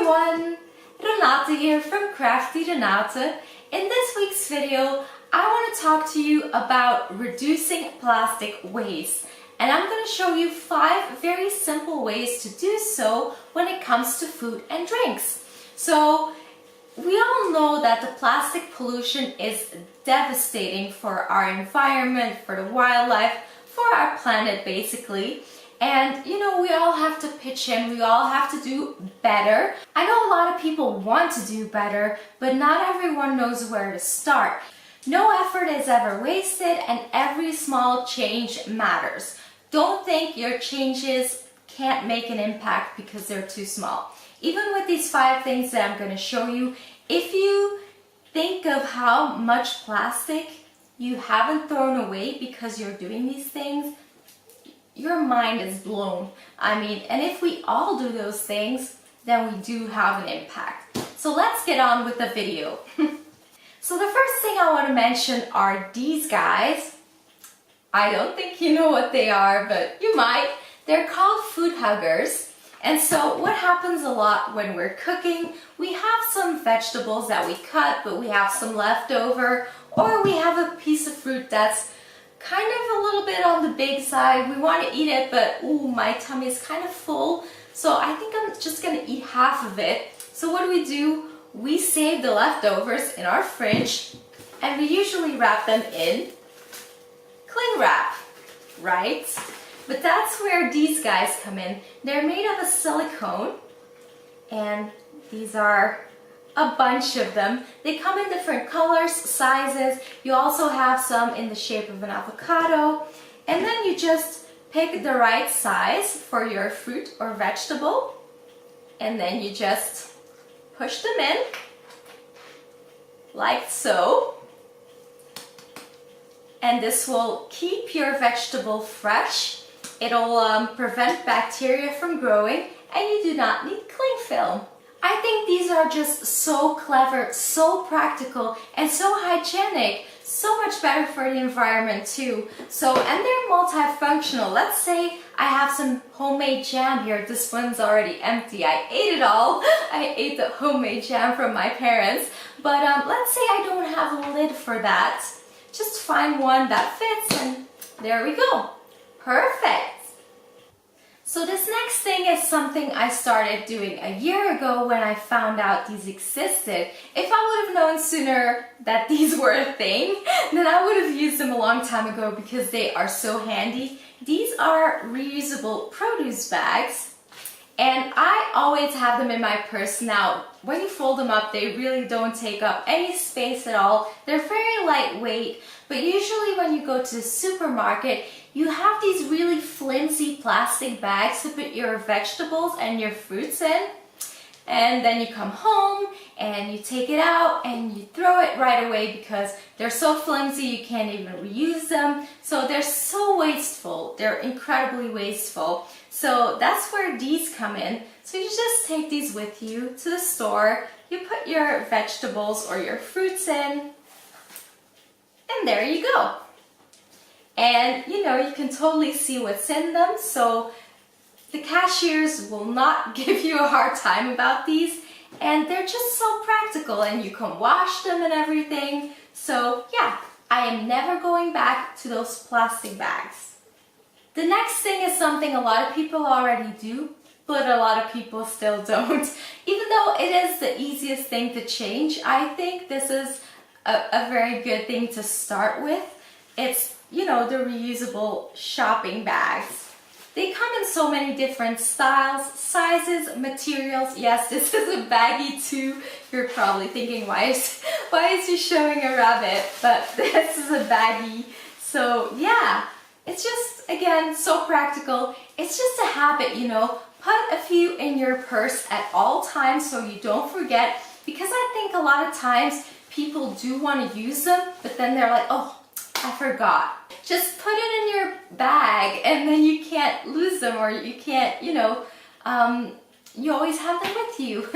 everyone! Renate here from Crafty Renate. In this week's video, I want to talk to you about reducing plastic waste. And I'm going to show you 5 very simple ways to do so when it comes to food and drinks. So, we all know that the plastic pollution is devastating for our environment, for the wildlife, for our planet basically. And you know, we all have to pitch in, we all have to do better. I know a lot of people want to do better, but not everyone knows where to start. No effort is ever wasted and every small change matters. Don't think your changes can't make an impact because they're too small. Even with these 5 things that I'm going to show you, if you think of how much plastic you haven't thrown away because you're doing these things, your mind is blown. I mean, and if we all do those things, then we do have an impact. So let's get on with the video. So the first thing I want to mention are these guys. I don't think you know what they are, but you might. They're called Foodhuggers. And so what happens a lot when we're cooking, we have some vegetables that we cut, but we have some left over, or we have a piece of fruit that's kind of a little bit on the big side. We want to eat it, but ooh, my tummy is kind of full. So I think I'm just going to eat half of it. So what do? We save the leftovers in our fridge, and we usually wrap them in cling wrap, right? But that's where these guys come in. They're made of a silicone, and these are a bunch of them. They come in different colors, sizes. You also have some in the shape of an avocado. And then you just pick the right size for your fruit or vegetable. And then you just push them in, like so. And this will keep your vegetable fresh. It'll prevent bacteria from growing, and you do not need cling film. I think these are just so clever, so practical, and so hygienic. So much better for the environment too. So, and they're multifunctional. Let's say I have some homemade jam here. This one's already empty. I ate it all. I ate the homemade jam from my parents. But let's say I don't have a lid for that. Just find one that fits, and there we go. Perfect. So this next thing is something I started doing a year ago when I found out these existed. If I would have known sooner that these were a thing, then I would have used them a long time ago because they are so handy. These are reusable produce bags, and I always have them in my purse. Now, when you fold them up, they really don't take up any space at all. They're very lightweight, but usually when you go to the supermarket, you have these really flimsy plastic bags to put your vegetables and your fruits in. And then you come home and you take it out and you throw it right away because they're so flimsy you can't even reuse them. So they're so wasteful. They're incredibly wasteful. So that's where these come in. So you just take these with you to the store. You put your vegetables or your fruits in. And there you go. And you know, you can totally see what's in them, so the cashiers will not give you a hard time about these, and they're just so practical, and you can wash them and everything. So yeah, I am never going back to those plastic bags. The next thing is something a lot of people already do, but a lot of people still don't. Even though it is the easiest thing to change, I think this is a very good thing to start with. It's, you know, the reusable shopping bags. They come in so many different styles, sizes, materials. Yes, this is a baggie too. You're probably thinking, why is he showing a rabbit? But this is a baggie. So yeah, it's just, again, so practical. It's just a habit, you know. Put a few in your purse at all times so you don't forget. Because I think a lot of times people do want to use them, but then they're like, oh, I forgot. Just put it in your bag and then you can't lose them, or you can't, you know, you always have them with you.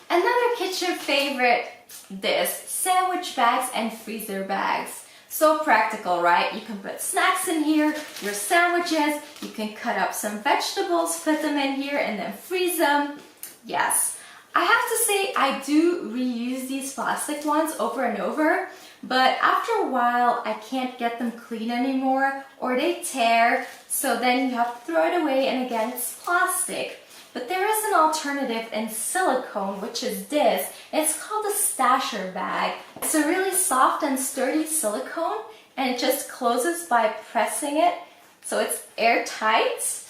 Another kitchen favorite, this, sandwich bags and freezer bags. So practical, right? You can put snacks in here, your sandwiches, you can cut up some vegetables, put them in here and then freeze them. Yes, I have to say I do reuse these plastic ones over and over, but after a while I can't get them clean anymore or they tear, so then you have to throw it away, and again it's plastic. But there is an alternative in silicone, which is this. It's called a stasher bag. It's a really soft and sturdy silicone, and it just closes by pressing it, so it's airtight.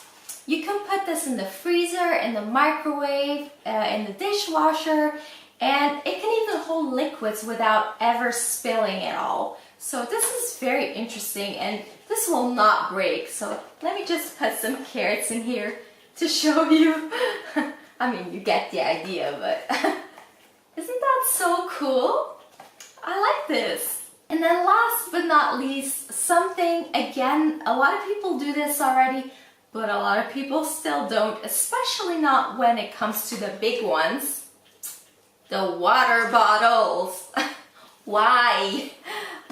You can put this in the freezer, in the microwave, in the dishwasher, and it can even hold liquids without ever spilling at all. So this is very interesting, and this will not break. So let me just put some carrots in here to show you. I mean, you get the idea, but isn't that so cool? I like this. And then last but not least, something, again, a lot of people do this already, but a lot of people still don't, especially not when it comes to the big ones. The water bottles. Why?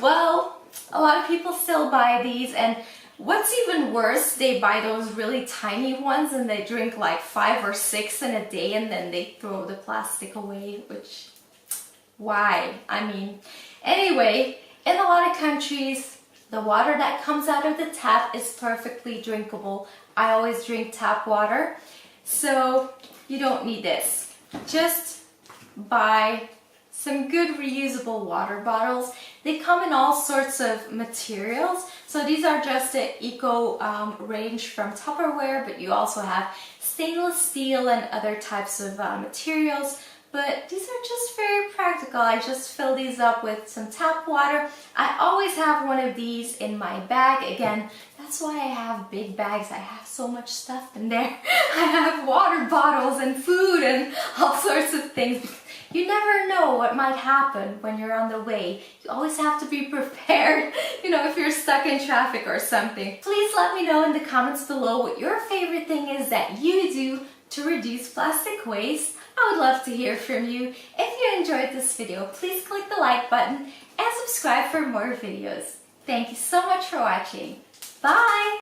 Well, a lot of people still buy these, and what's even worse, they buy those really tiny ones and they drink like 5 or 6 in a day, and then they throw the plastic away, which, why? I mean, anyway, in a lot of countries, the water that comes out of the tap is perfectly drinkable. I always drink tap water, so you don't need this. Just buy some good reusable water bottles. They come in all sorts of materials. So these are just the eco range from Tupperware, but you also have stainless steel and other types of materials. But these are just very practical. I just fill these up with some tap water. I always have one of these in my bag. Again, that's why I have big bags. I have so much stuff in there. I have water bottles and food and all sorts of things. You never know what might happen when you're on the way. You always have to be prepared, you know, if you're stuck in traffic or something. Please let me know in the comments below what your favorite thing is that you do to reduce plastic waste. I would love to hear from you. If you enjoyed this video, please click the like button and subscribe for more videos. Thank you so much for watching. Bye!